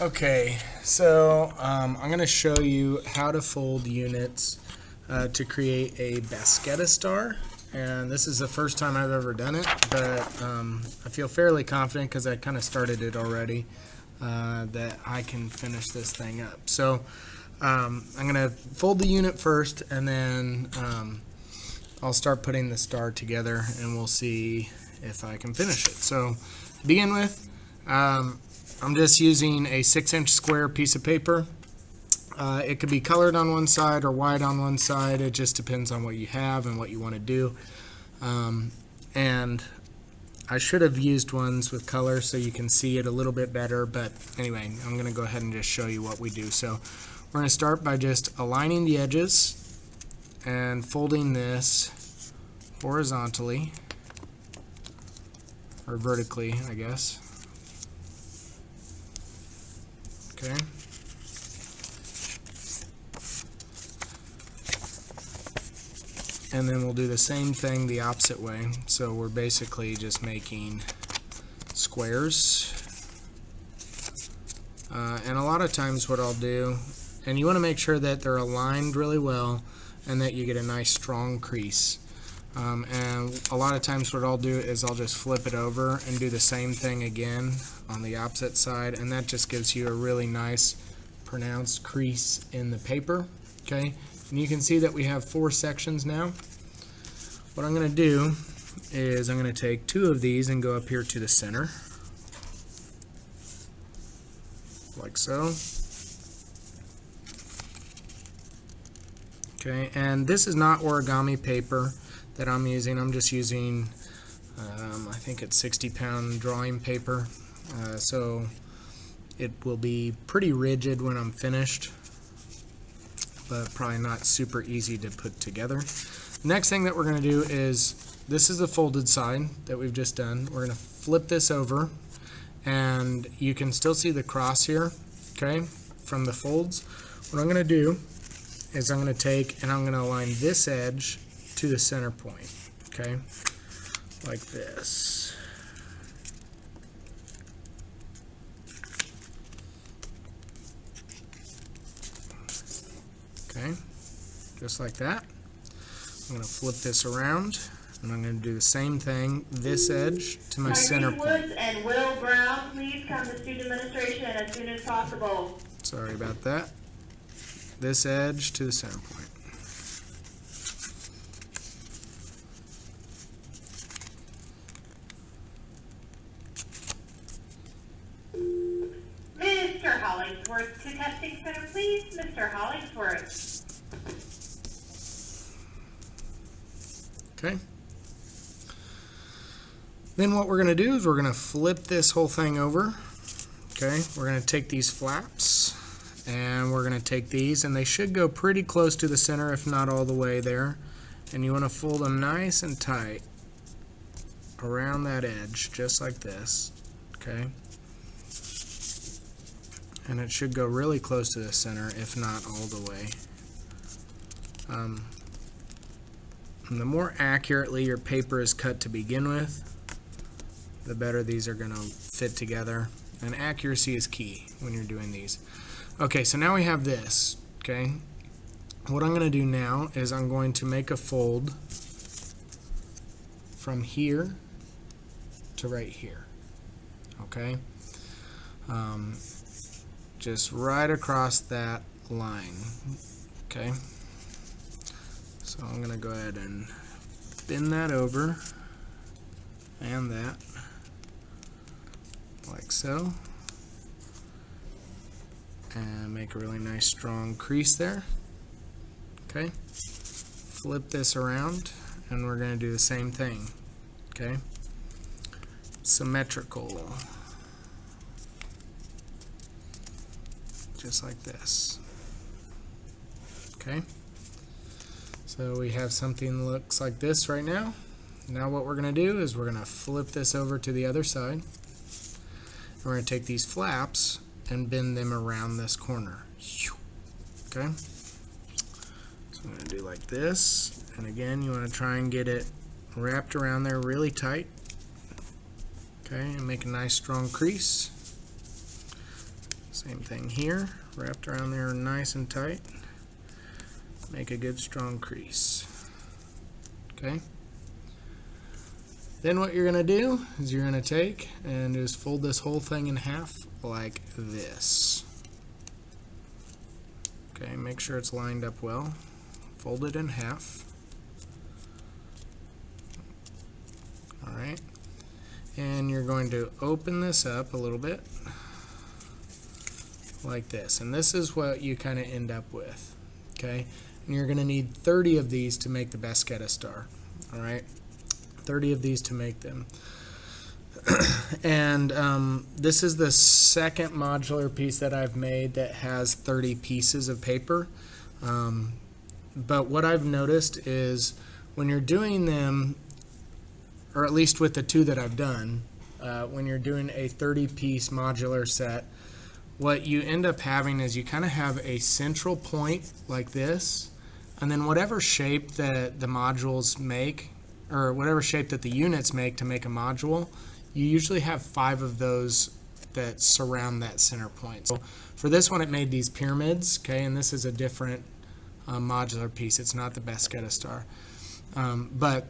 Okay, so I'm going to show you how to fold units to create a Bascetta Star. And this is the first time I've ever done it, but I feel fairly confident because I kind of started it already that I can finish this thing up. So I'm going to fold the unit first, and then I'll start putting the star together, and we'll see if I can finish it. So to begin with, I'm just using a 6-inch square piece of paper. It could be colored on one side or white on one side. It just depends on what you have and what you want to do. And I should have used ones with color so you can see it a little bit better, but anyway, I'm going to go ahead and just show you what we do. So we're going to start by just aligning the edges and folding this horizontally, or vertically, I guess. Okay. And then we'll do the same thing the opposite way. So we're basically just making squares. And a lot of times what I'll do, and you want to make sure that they're aligned really well and that you get a nice strong crease. And a lot of times what I'll do is I'll just flip it over and do the same thing again on the opposite side, and that just gives you a really nice pronounced crease in the paper. Okay, and you can see that we have 4 sections now. What I'm going to do is I'm going to take 2 of these and go up here to the center, like so. Okay, and this is not origami paper that I'm using. I'm just using I think it's 60-pound drawing paper, so it will be pretty rigid when I'm finished, but probably not super easy to put together. The next thing that we're going to do is, this is the folded side that we've just done. We're going to flip this over, and you can still see the cross here, okay, from the folds. What I'm going to do is I'm going to take and I'm going to align this edge to the center point, okay, like this. Okay, just like that. I'm going to flip this around, and I'm going to do the same thing, this edge to my center point. Woods and Will Brown, please come to student administration as soon as possible. Sorry about that. This edge to the center point. Mr. Hollingsworth to testing center, please. Mr. Hollingsworth. Okay. Then what we're going to do is we're going to flip this whole thing over. Okay, we're going to take these flaps and we're going to take these, and they should go pretty close to the center, if not all the way there. And you want to fold them nice and tight around that edge, just like this. Okay. And it should go really close to the center, if not all the way. And the more accurately your paper is cut to begin with, the better these are going to fit together. And accuracy is key when you're doing these. Okay, so now we have this. Okay, what I'm going to do now is I'm going to make a fold from here to right here. Okay, just right across that line. Okay, so I'm going to go ahead and bend that over and that, like so, and make a really nice strong crease there. Okay, flip this around and we're going to do the same thing. Okay, symmetrical, just like this. Okay, so we have something that looks like this right now. Now what we're going to do is we're going to flip this over to the other side. We're going to take these flaps and bend them around this corner. Okay, so I'm going to do like this, and again you want to try and get it wrapped around there really tight. Okay, and make a nice strong crease. Same thing here, wrapped around there nice and tight. Make a good strong crease. Okay. Then what you're going to do is you're going to take and just fold this whole thing in half like this. Okay, make sure it's lined up well. Fold it in half. Alright. And you're going to open this up a little bit like this. And this is what you kind of end up with. Okay. And you're going to need 30 of these to make the Bascetta Star. Alright. 30 of these to make them. And this is the second modular piece that I've made that has 30 pieces of paper. But what I've noticed is when you're doing them, or at least with the two that I've done, when you're doing a 30-piece modular set, what you end up having is you kind of have a central point like this, and then whatever shape that the modules make, or whatever shape that the units make to make a module, you usually have 5 of those that surround that center point. So for this one, it made these pyramids, okay, and this is a different modular piece. It's not the Bascetta Star, but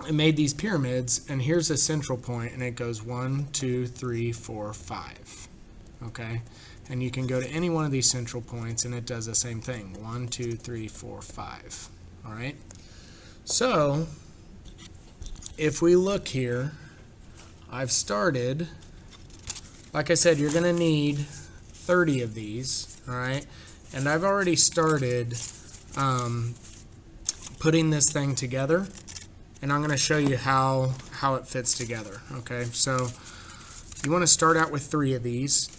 it made these pyramids, and here's a central point, and it goes 1, 2, 3, 4, 5. Okay, and you can go to any one of these central points, and it does the same thing. 1, 2, 3, 4, 5. All right. So if we look here, I've started. Like I said, you're going to need 30 of these. All right, and I've already started putting this thing together. And I'm going to show you how it fits together. Okay, so you want to start out with 3 of these.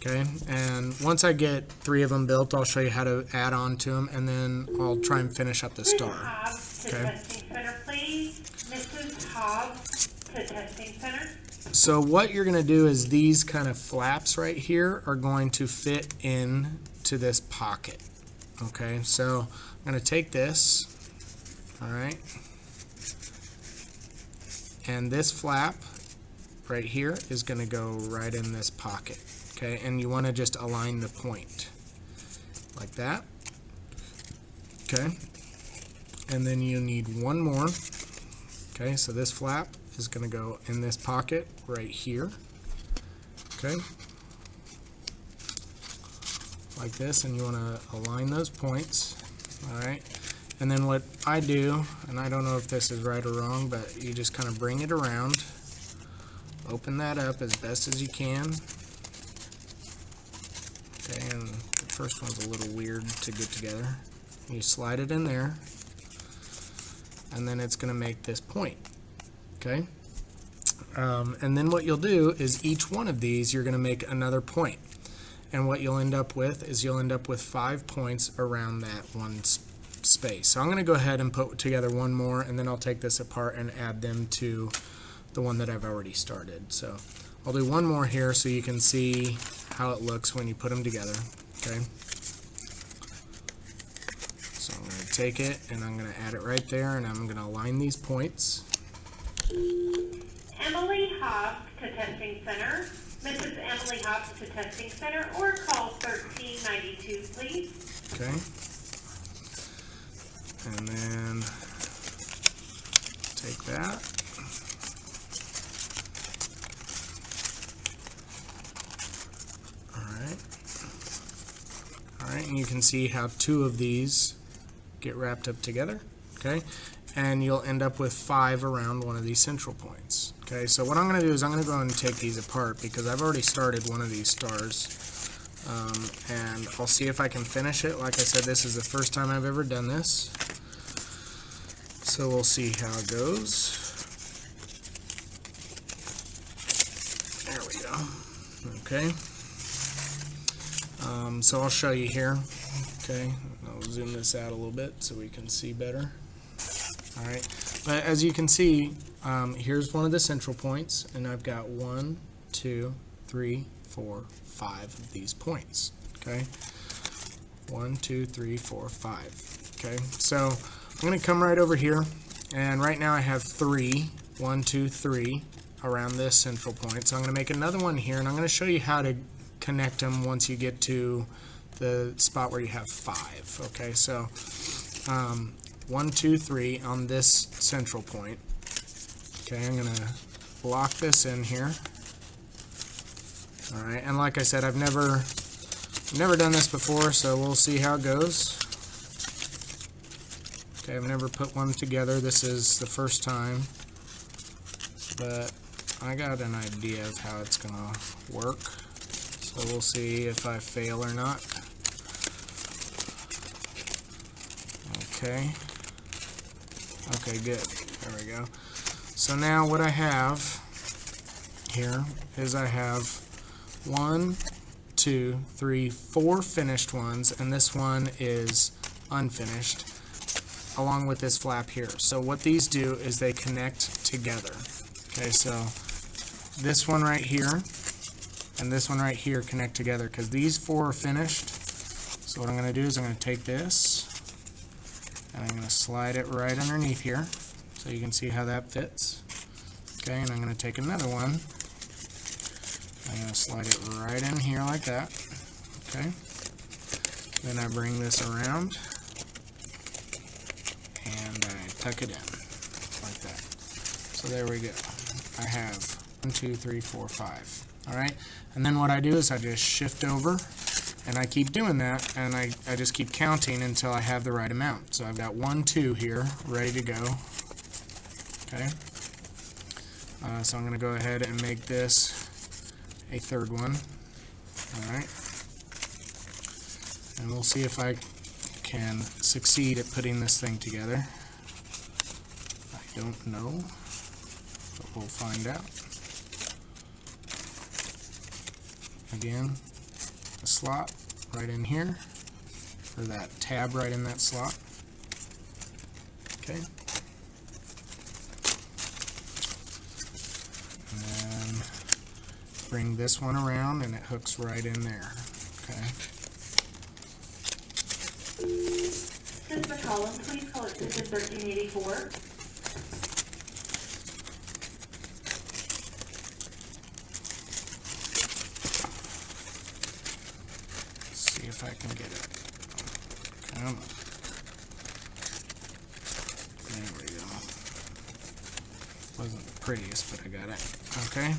Okay, and once I get 3 of them built, I'll show you how to add on to them, and then I'll try and finish up the star. Hobbs to testing center, please. Mrs. Hobbs to testing center. So what you're going to do is these kind of flaps right here are going to fit in to this pocket. Okay, so I'm going to take this. All right. And this flap right here is going to go right in this pocket. Okay, and you want to just align the point like that. Okay, and then you need one more. Okay, so this flap is going to go in this pocket right here. Okay, like this, and you want to align those points. All right. And then what I do, and I don't know if this is right or wrong, but you just kind of bring it around, open that up as best as you can. Okay, and the first one's a little weird to get together. You slide it in there, and then it's going to make this point. Okay, and then what you'll do is each one of these you're going to make another point, and what you'll end up with is you'll end up with 5 points around that one space. So I'm going to go ahead and put together one more, and then I'll take this apart and add them to the one that I've already started. So I'll do one more here so you can see how it looks when you put them together. Okay. So I'm going to take it and I'm going to add it right there, and I'm going to align these points. Emily Hobbs to testing center. Mrs. Emily Hobbs to testing center, or call 1392, please. Okay. And then take that. Alright, and you can see how 2 of these get wrapped up together. Okay, and you'll end up with 5 around one of these central points. Okay, so what I'm going to do is I'm going to go and take these apart because I've already started one of these stars. And I'll see if I can finish it. Like I said, this is the first time I've ever done this. So we'll see how it goes. There we go. Okay. So I'll show you here. Okay. I'll zoom this out a little bit so we can see better. Alright. But as you can see, here's one of the central points, and I've got 1, 2, 3, 4, 5 of these points. Okay. 1, 2, 3, 4, 5. Okay. So I'm going to come right over here, and right now I have 3, 1, 2, 3 around this central point. So I'm going to make another one here, and I'm going to show you how to connect them once you get to the spot where you have 5. Okay, so 1, 2, 3 on this central point. Okay, I'm gonna lock this in here. All right, and like I said, I've never done this before, so we'll see how it goes. Okay, I've never put one together. This is the first time, but I got an idea of how it's gonna work. So we'll see if I fail or not. Okay. Okay, good. There we go. So now what I have here is I have 1, 2, 3, 4 finished ones, and this one is unfinished, along with this flap here. So what these do is they connect together. Okay, so this one right here and this one right here connect together because these 4 are finished. So what I'm going to do is I'm going to take this and I'm going to slide it right underneath here so you can see how that fits. Okay, and I'm going to take another one. I'm going to slide it right in here like that. Okay, then I bring this around and I tuck it in like that. So there we go. I have 1, 2, 3, 4, 5. All right, and then what I do is I just shift over and I keep doing that, and I just keep counting until I have the right amount. So I've got 1, 2 here ready to go. Okay, so I'm going to go ahead and make this a third one. All right, and we'll see if I can succeed at putting this thing together. I don't know, but we'll find out. Again, the slot right in here, or that tab right in that slot. Okay. And then bring this one around and it hooks right in there. Okay. Ms. McCollum, please call extension 1384. If I can get it. Come on. There we go. Wasn't the prettiest, but I got it. Okay.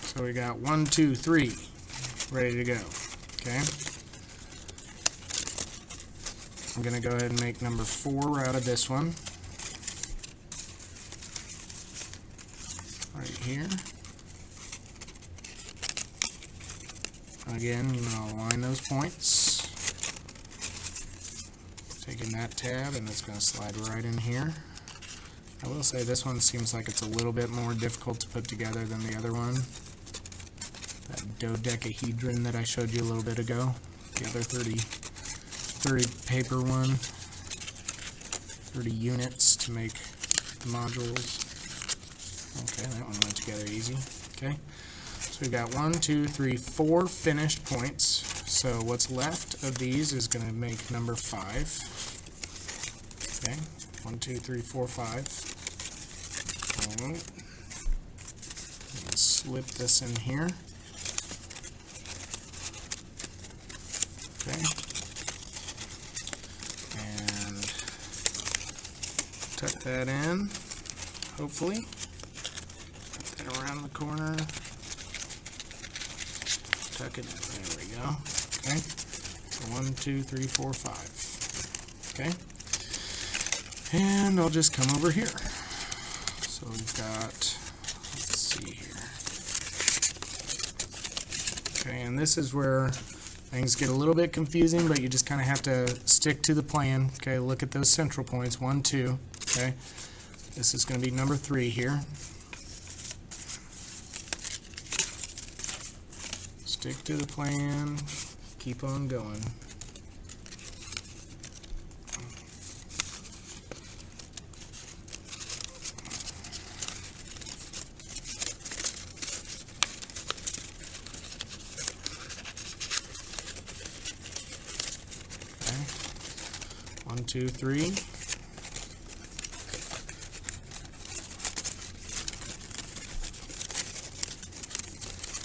So we got 1, 2, 3 ready to go. Okay. I'm going to go ahead and make number 4 out of this one. Right here. Again, you want to align those points. Taking that tab, and it's going to slide right in here. I will say this one seems like it's a little bit more difficult to put together than the other one. That dodecahedron that I showed you a little bit ago. The other 30 paper one. 30 units to make the modules. Okay, that one went together easy. Okay. So we've got 1, 2, 3, 4 finished points. So what's left of these is going to make number 5. Okay, 1, 2, 3, 4, 5. All right. Slip this in here. Okay. And tuck that in, hopefully. Put that around the corner. Tuck it in. There we go. Okay. So 1, 2, 3, 4, 5. Okay. And I'll just come over here. So we've got, let's see here. Okay, and this is where things get a little bit confusing, but you just kind of have to stick to the plan. Okay, look at those central points, 1, 2. Okay. This is going to be number 3 here. Stick to the plan, keep on going. Okay. 1, 2, 3.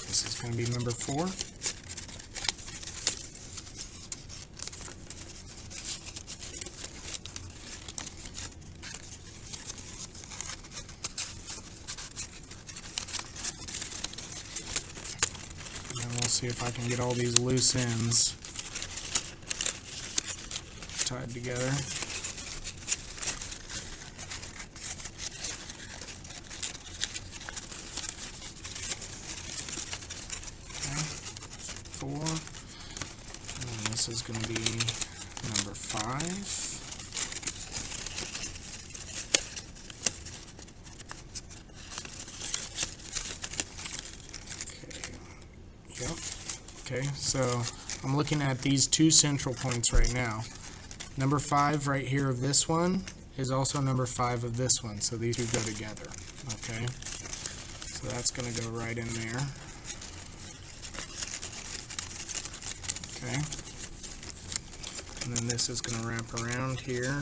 This It's going to be number 4. And we'll see if I can get all these loose ends tied together. Okay. 4. And this is going to be number 5. Yep. Okay, so I'm looking at these 2 central points right now. Number 5 right here of this one is also number 5 of this one, so these 2 go together. Okay, so that's going to go right in there. Okay, and then this is going to wrap around here.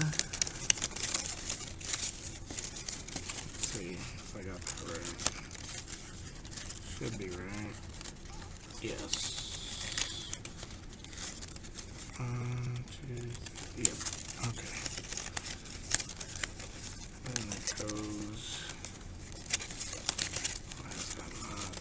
Let's see if I got that right. Should be right. Yes. 1, 2, yep. Okay. And it goes. Why is that not?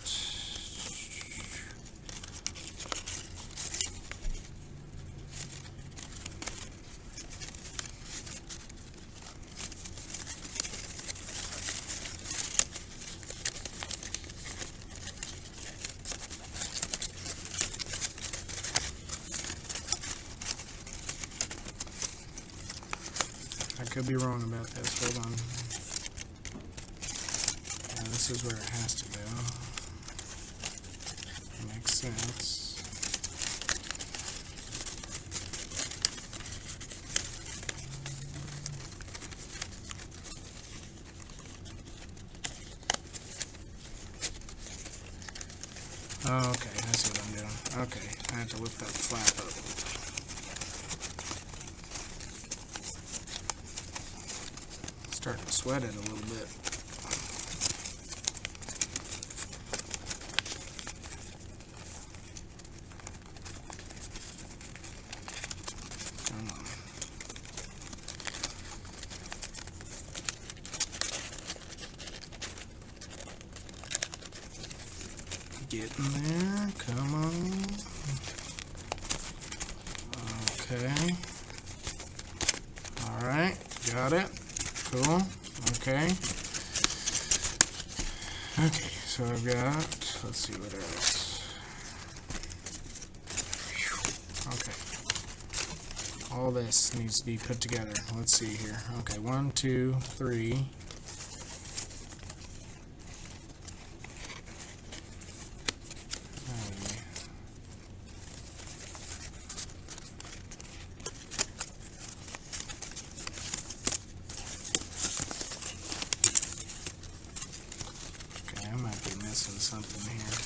I could be wrong about this. Hold on. Yeah, this is where it has to go. Makes sense. Oh, okay, I see what I'm doing. Okay, I have to lift that flap up. Starting to sweat it a little bit. Come on. Getting there. Come on. Okay. All right. Got it. Cool. Okay. Okay, so I've got, let's see what else. Okay. All this needs to be put together. Let's see here. Okay, 1, 2, 3. I might be missing something here.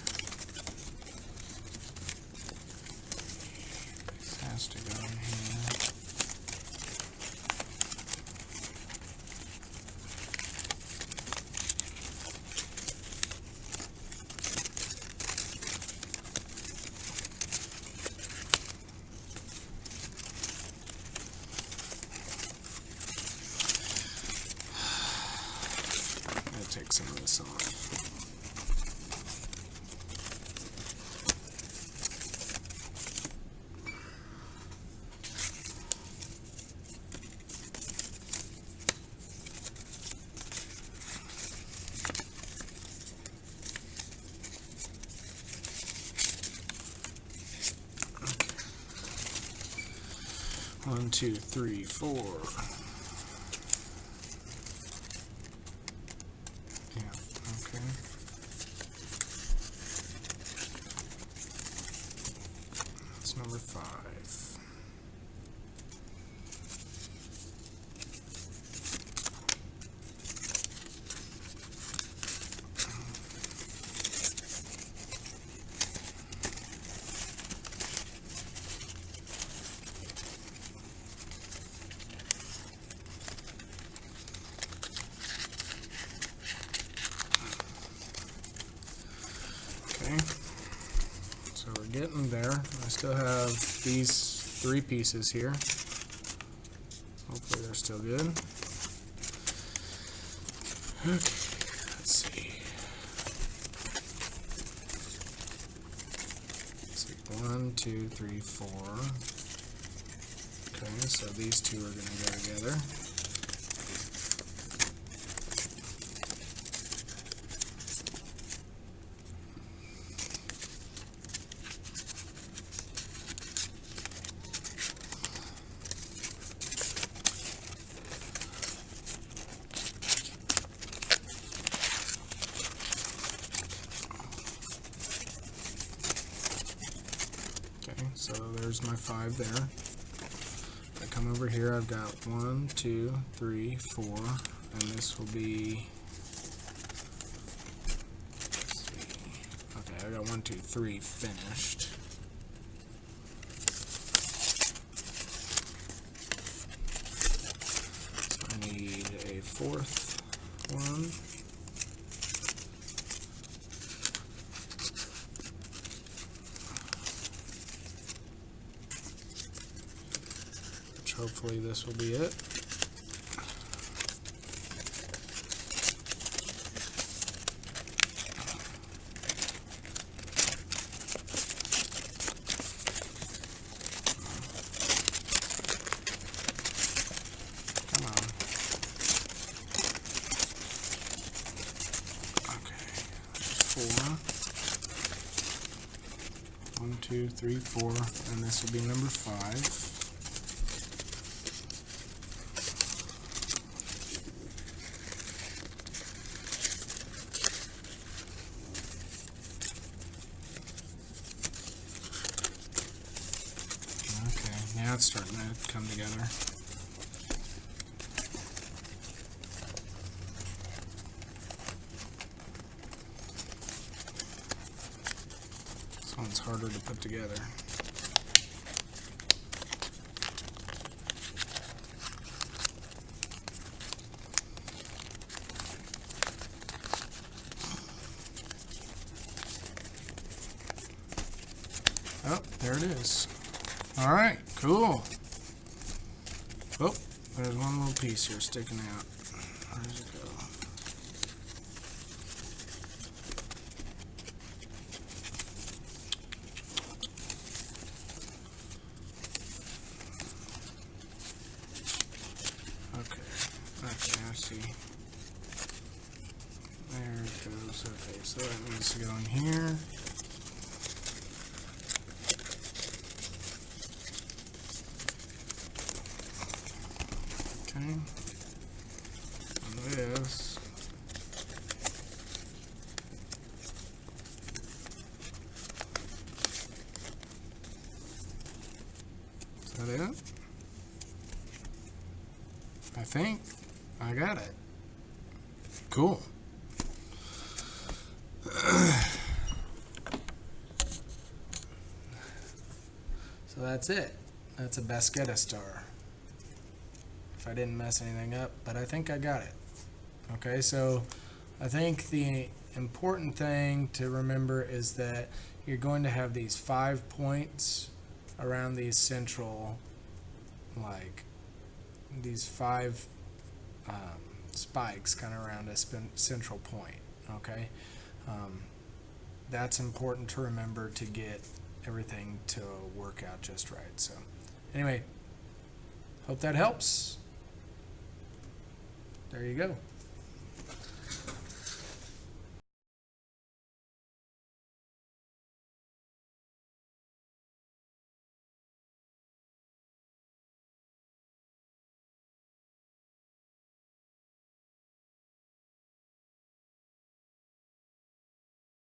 This has to go in here. I'll take some of this off. One, 2, 3, 4. Yeah, okay. That's number 5. Okay. getting there. I still have these 3 pieces here. Hopefully they're still good. Okay, let's see. Let's see. 1, 2, 3, 4. Okay, so these 2 are going to go together. So there's my 5 there. If I come over here, I've got 1, 2, 3, 4, and this will be, let's see. Okay, I got 1, 2, 3 finished. So I need a 4th one. Hopefully this will be it. Come on. Okay, there's 4. 1, 2, 3, 4, and this will be number 5. Now it's starting to come together. This one's harder to put together. Oh, there it is. All right, cool. Oh, there's one little piece here sticking out. Where does it go? Okay, I see. There it goes. Okay, so that needs to go in here. Okay, and this, is that it? I think I got it. Cool. So that's it. That's a Bascetta Star. If I didn't mess anything up, but I think I got it. Okay, so I think the important thing to remember is that you're going to have these 5 points around these central, like these 5 spikes kind of around a central point. Okay, that's important to remember to get everything to work out just right. So anyway, hope that helps. There you go.